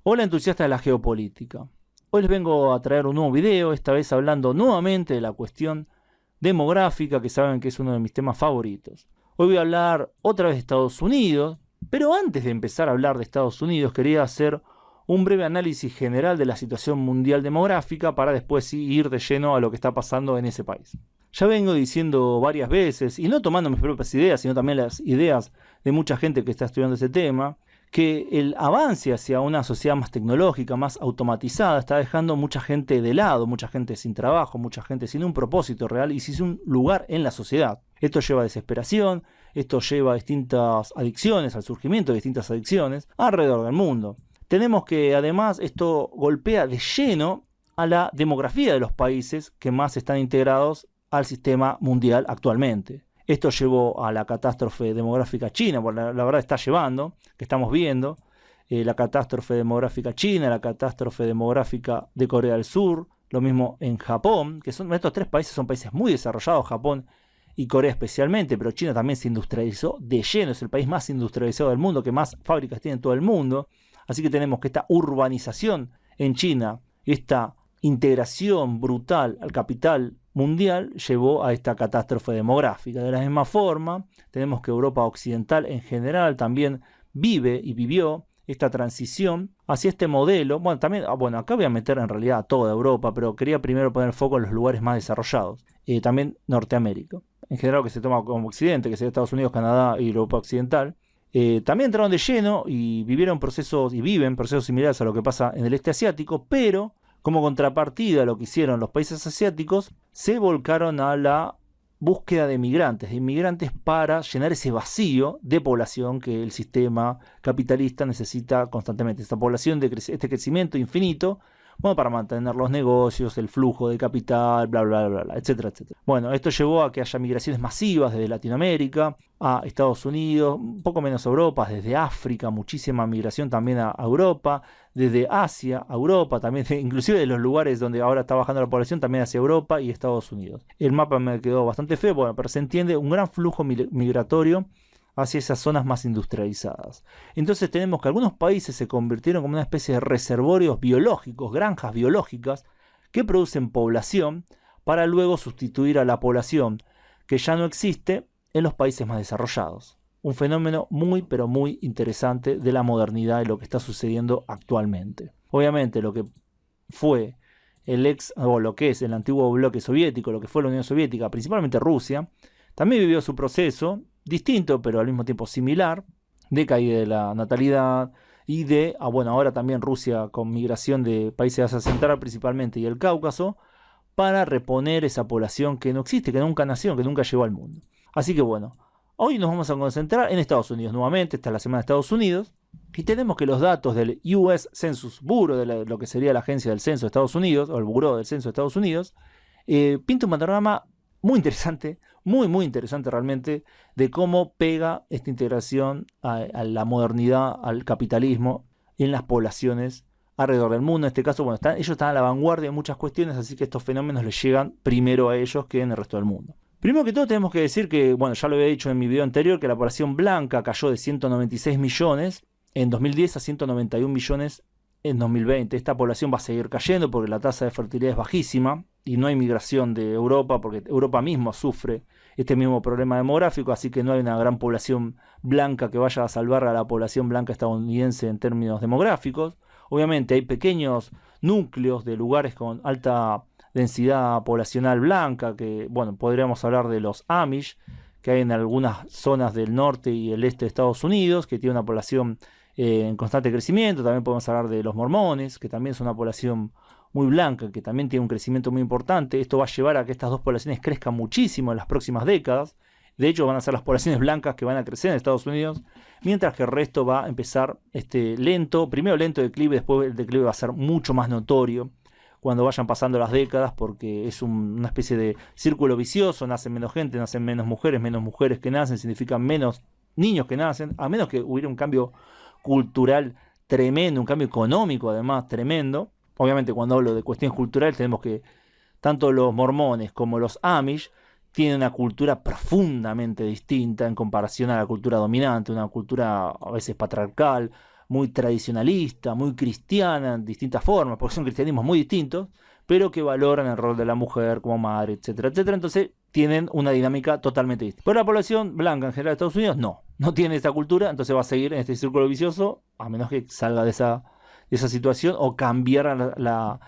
Hola entusiastas de la geopolítica. Hoy les vengo a traer un nuevo video, esta vez hablando nuevamente de la cuestión demográfica, que saben que es uno de mis temas favoritos. Hoy voy a hablar otra vez de Estados Unidos, pero antes de empezar a hablar de Estados Unidos quería hacer un breve análisis general de la situación mundial demográfica para después sí ir de lleno a lo que está pasando en ese país. Ya vengo diciendo varias veces, y no tomando mis propias ideas, sino también las ideas de mucha gente que está estudiando ese tema, que el avance hacia una sociedad más tecnológica, más automatizada, está dejando mucha gente de lado, mucha gente sin trabajo, mucha gente sin un propósito real y sin un lugar en la sociedad. Esto lleva a desesperación, esto lleva a distintas adicciones, al surgimiento de distintas adicciones alrededor del mundo. Tenemos que además esto golpea de lleno a la demografía de los países que más están integrados al sistema mundial actualmente. Esto llevó a la catástrofe demográfica china, porque la verdad está llevando, que estamos viendo, la catástrofe demográfica china, la catástrofe demográfica de Corea del Sur, lo mismo en Japón, que estos tres países son países muy desarrollados, Japón y Corea especialmente, pero China también se industrializó de lleno, es el país más industrializado del mundo, que más fábricas tiene en todo el mundo, así que tenemos que esta urbanización en China, esta integración brutal al capital mundial llevó a esta catástrofe demográfica. De la misma forma, tenemos que Europa Occidental en general también vive y vivió esta transición hacia este modelo. Bueno, también, acá voy a meter en realidad a toda Europa, pero quería primero poner foco en los lugares más desarrollados. También Norteamérica. En general, que se toma como Occidente, que sería Estados Unidos, Canadá y Europa Occidental. También entraron de lleno y vivieron procesos y viven procesos similares a lo que pasa en el este asiático, pero como contrapartida a lo que hicieron los países asiáticos, se volcaron a la búsqueda de inmigrantes para llenar ese vacío de población que el sistema capitalista necesita constantemente. Esta población, este crecimiento infinito, para mantener los negocios, el flujo de capital, bla, bla, bla, bla, etcétera, etcétera. Bueno, esto llevó a que haya migraciones masivas desde Latinoamérica a Estados Unidos, un poco menos a Europa, desde África, muchísima migración también a Europa, desde Asia a Europa, también inclusive de los lugares donde ahora está bajando la población, también hacia Europa y Estados Unidos. El mapa me quedó bastante feo, pero se entiende un gran flujo migratorio hacia esas zonas más industrializadas. Entonces tenemos que algunos países se convirtieron como una especie de reservorios biológicos, granjas biológicas, que producen población para luego sustituir a la población que ya no existe en los países más desarrollados. Un fenómeno muy pero muy interesante de la modernidad y lo que está sucediendo actualmente. Obviamente lo que fue lo que es el antiguo bloque soviético, lo que fue la Unión Soviética, principalmente Rusia, también vivió su proceso distinto, pero al mismo tiempo similar, de caída de la natalidad y de, ahora también Rusia con migración de países de Asia Central principalmente y el Cáucaso, para reponer esa población que no existe, que nunca nació, que nunca llegó al mundo. Así que hoy nos vamos a concentrar en Estados Unidos nuevamente, esta es la semana de Estados Unidos, y tenemos que los datos del US Census Bureau, de lo que sería la agencia del censo de Estados Unidos, o el Buró del Censo de Estados Unidos, pinta un panorama muy interesante, muy interesante realmente, de cómo pega esta integración a la modernidad, al capitalismo en las poblaciones alrededor del mundo. En este caso, ellos están a la vanguardia de muchas cuestiones, así que estos fenómenos les llegan primero a ellos que en el resto del mundo. Primero que todo tenemos que decir que, ya lo había dicho en mi video anterior, que la población blanca cayó de 196 millones en 2010 a 191 millones en 2020. Esta población va a seguir cayendo porque la tasa de fertilidad es bajísima y no hay migración de Europa porque Europa mismo sufre este mismo problema demográfico, así que no hay una gran población blanca que vaya a salvar a la población blanca estadounidense en términos demográficos. Obviamente hay pequeños núcleos de lugares con alta densidad poblacional blanca, que podríamos hablar de los Amish, que hay en algunas zonas del norte y el este de Estados Unidos, que tiene una población en constante crecimiento. También podemos hablar de los mormones, que también son una población muy blanca, que también tiene un crecimiento muy importante. Esto va a llevar a que estas dos poblaciones crezcan muchísimo en las próximas décadas. De hecho, van a ser las poblaciones blancas que van a crecer en Estados Unidos, mientras que el resto va a empezar primero lento declive, después el declive va a ser mucho más notorio cuando vayan pasando las décadas, porque es una especie de círculo vicioso. Nacen menos gente, nacen menos mujeres que nacen, significan menos niños que nacen, a menos que hubiera un cambio cultural tremendo, un cambio económico además tremendo. Obviamente cuando hablo de cuestiones culturales tenemos que tanto los mormones como los Amish tienen una cultura profundamente distinta en comparación a la cultura dominante, una cultura a veces patriarcal, muy tradicionalista, muy cristiana en distintas formas, porque son cristianismos muy distintos, pero que valoran el rol de la mujer como madre, etcétera, etcétera. Entonces tienen una dinámica totalmente distinta. Pero la población blanca en general de Estados Unidos no tiene esta cultura, entonces va a seguir en este círculo vicioso, a menos que salga de esa situación o cambiar la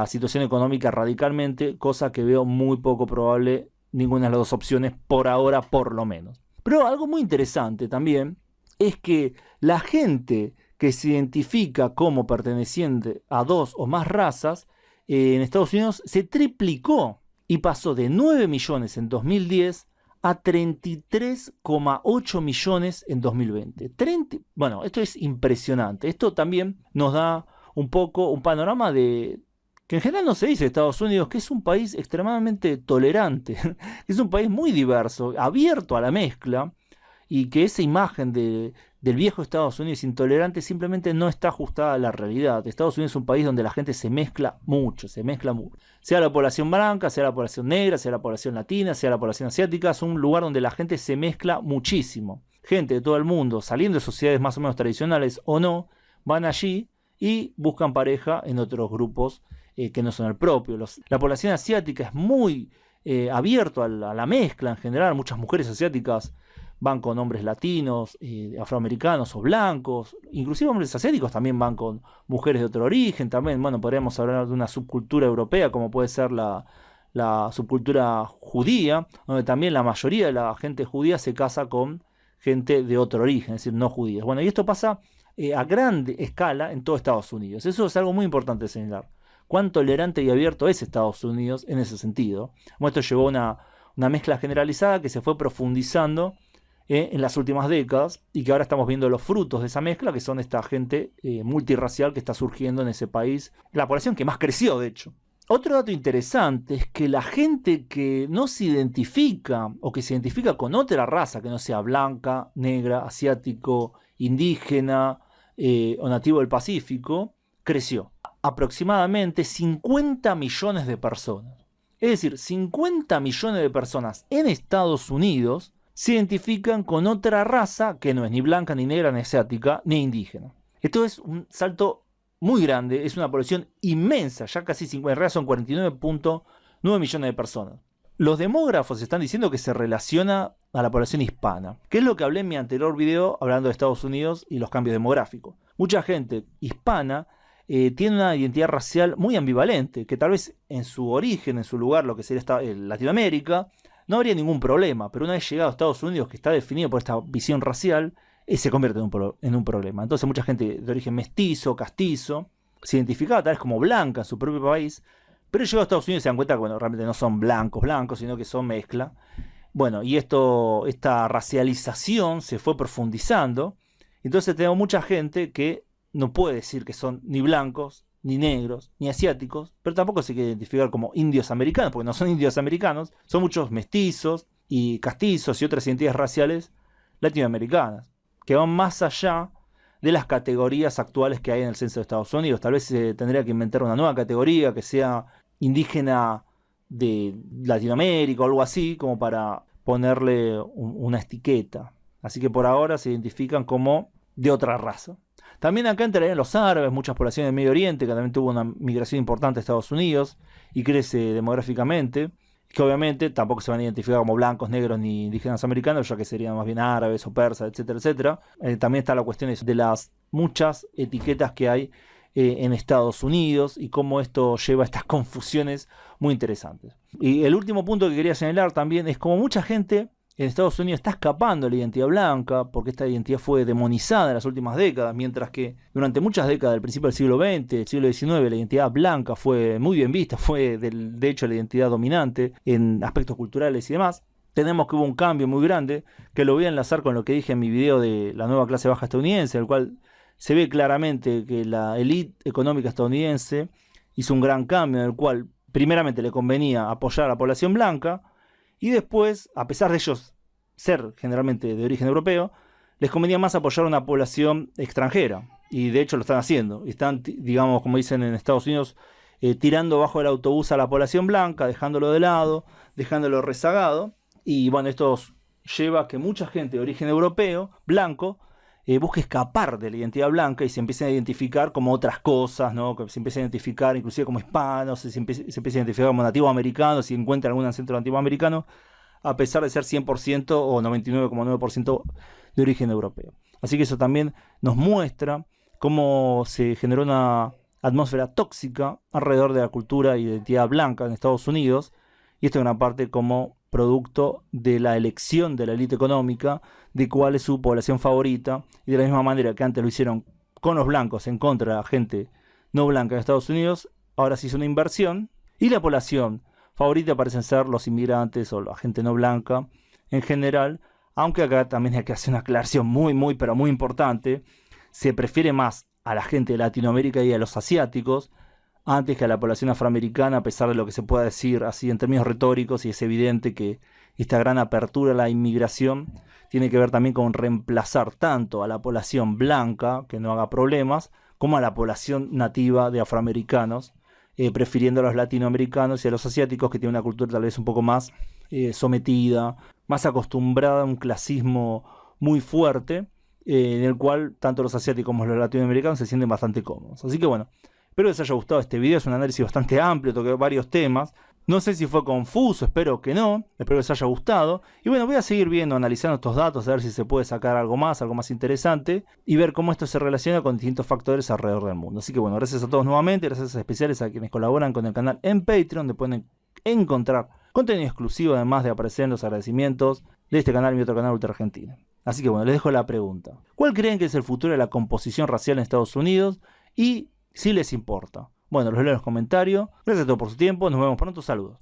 situación económica radicalmente, cosa que veo muy poco probable ninguna de las dos opciones por ahora, por lo menos. Pero algo muy interesante también es que la gente que se identifica como perteneciente a dos o más razas en Estados Unidos se triplicó y pasó de 9 millones en 2010 a 33,8 millones en 2020. Bueno, esto es impresionante. Esto también nos da un poco un panorama de que en general no se dice de Estados Unidos, que es un país extremadamente tolerante, que es un país muy diverso, abierto a la mezcla, y que esa imagen del viejo Estados Unidos intolerante simplemente no está ajustada a la realidad. Estados Unidos es un país donde la gente se mezcla mucho. Sea la población blanca, sea la población negra, sea la población latina, sea la población asiática, es un lugar donde la gente se mezcla muchísimo. Gente de todo el mundo, saliendo de sociedades más o menos tradicionales o no, van allí y buscan pareja en otros grupos que no son el propio. La población asiática es muy abierto a la mezcla en general. Muchas mujeres asiáticas van con hombres latinos, afroamericanos o blancos, inclusive hombres asiáticos también van con mujeres de otro origen. También, bueno, podríamos hablar de una subcultura europea como puede ser la subcultura judía, donde también la mayoría de la gente judía se casa con gente de otro origen, es decir, no judíos. Bueno, y esto pasa a gran escala en todo Estados Unidos. Eso es algo muy importante de señalar. Cuán tolerante y abierto es Estados Unidos en ese sentido. Bueno, esto llevó a una mezcla generalizada que se fue profundizando en las últimas décadas y que ahora estamos viendo los frutos de esa mezcla, que son esta gente multirracial que está surgiendo en ese país, la población que más creció, de hecho. Otro dato interesante es que la gente que no se identifica o que se identifica con otra raza que no sea blanca, negra, asiático, indígena o nativo del Pacífico, creció. Aproximadamente 50 millones de personas. Es decir, 50 millones de personas en Estados Unidos se identifican con otra raza que no es ni blanca, ni negra, ni asiática, ni indígena. Esto es un salto muy grande, es una población inmensa, ya casi 50, en realidad son 49,9 millones de personas. Los demógrafos están diciendo que se relaciona a la población hispana, que es lo que hablé en mi anterior video hablando de Estados Unidos y los cambios demográficos. Mucha gente hispana tiene una identidad racial muy ambivalente, que tal vez en su origen, en su lugar, lo que sería Latinoamérica, no habría ningún problema, pero una vez llegado a Estados Unidos, que está definido por esta visión racial, se convierte en un problema. Entonces mucha gente de origen mestizo, castizo, se identificaba tal vez como blanca en su propio país, pero llegó a Estados Unidos y se dan cuenta que bueno, realmente no son blancos, sino que son mezcla. Bueno, y esta racialización se fue profundizando, entonces tenemos mucha gente que no puede decir que son ni blancos, ni negros, ni asiáticos, pero tampoco se quiere identificar como indios americanos, porque no son indios americanos, son muchos mestizos y castizos y otras identidades raciales latinoamericanas, que van más allá de las categorías actuales que hay en el censo de Estados Unidos. Tal vez se tendría que inventar una nueva categoría que sea indígena de Latinoamérica o algo así, como para ponerle una etiqueta. Así que por ahora se identifican como de otra raza. También acá entrarían los árabes, muchas poblaciones del Medio Oriente, que también tuvo una migración importante a Estados Unidos y crece demográficamente, que obviamente tampoco se van a identificar como blancos, negros ni indígenas americanos, ya que serían más bien árabes o persas, etcétera, etcétera. También está la cuestión de las muchas etiquetas que hay en Estados Unidos y cómo esto lleva a estas confusiones muy interesantes. Y el último punto que quería señalar también es como mucha gente en Estados Unidos está escapando de la identidad blanca, porque esta identidad fue demonizada en las últimas décadas, mientras que durante muchas décadas del principio del siglo XX, del siglo XIX, la identidad blanca fue muy bien vista, fue de hecho la identidad dominante en aspectos culturales y demás. Tenemos que hubo un cambio muy grande, que lo voy a enlazar con lo que dije en mi video de la nueva clase baja estadounidense, en el cual se ve claramente que la élite económica estadounidense hizo un gran cambio, en el cual primeramente le convenía apoyar a la población blanca, y después, a pesar de ellos ser generalmente de origen europeo, les convenía más apoyar a una población extranjera. Y de hecho lo están haciendo. Están, digamos, como dicen en Estados Unidos, tirando bajo el autobús a la población blanca, dejándolo de lado, dejándolo rezagado. Y bueno, esto lleva a que mucha gente de origen europeo, blanco, busque escapar de la identidad blanca y se empiecen a identificar como otras cosas, ¿no? Que se empiecen a identificar inclusive como hispanos, se empiecen a identificar como nativos americanos, si encuentran algún acento nativo americano, a pesar de ser 100% o 99,9% de origen europeo. Así que eso también nos muestra cómo se generó una atmósfera tóxica alrededor de la cultura y identidad blanca en Estados Unidos, y esto en gran parte como producto de la elección de la élite económica de cuál es su población favorita, y de la misma manera que antes lo hicieron con los blancos en contra de la gente no blanca en Estados Unidos, ahora se hizo una inversión y la población favorita parecen ser los inmigrantes o la gente no blanca en general, aunque acá también hay que hacer una aclaración pero muy importante. Se prefiere más a la gente de Latinoamérica y a los asiáticos antes que a la población afroamericana, a pesar de lo que se pueda decir así en términos retóricos, y es evidente que esta gran apertura a la inmigración tiene que ver también con reemplazar tanto a la población blanca, que no haga problemas, como a la población nativa de afroamericanos, prefiriendo a los latinoamericanos y a los asiáticos, que tienen una cultura tal vez un poco más sometida, más acostumbrada a un clasismo muy fuerte, en el cual tanto los asiáticos como los latinoamericanos se sienten bastante cómodos. Así que bueno, espero que les haya gustado este video, es un análisis bastante amplio, toqué varios temas. No sé si fue confuso, espero que no, espero que les haya gustado. Y bueno, voy a seguir viendo, analizando estos datos, a ver si se puede sacar algo más interesante, y ver cómo esto se relaciona con distintos factores alrededor del mundo. Así que bueno, gracias a todos nuevamente, gracias especiales a quienes colaboran con el canal en Patreon, donde pueden encontrar contenido exclusivo, además de aparecer en los agradecimientos de este canal y mi otro canal Ultra Argentina. Así que bueno, les dejo la pregunta. ¿Cuál creen que es el futuro de la composición racial en Estados Unidos? Y si les importa. Bueno, los leo en los comentarios. Gracias a todos por su tiempo. Nos vemos pronto. Saludos.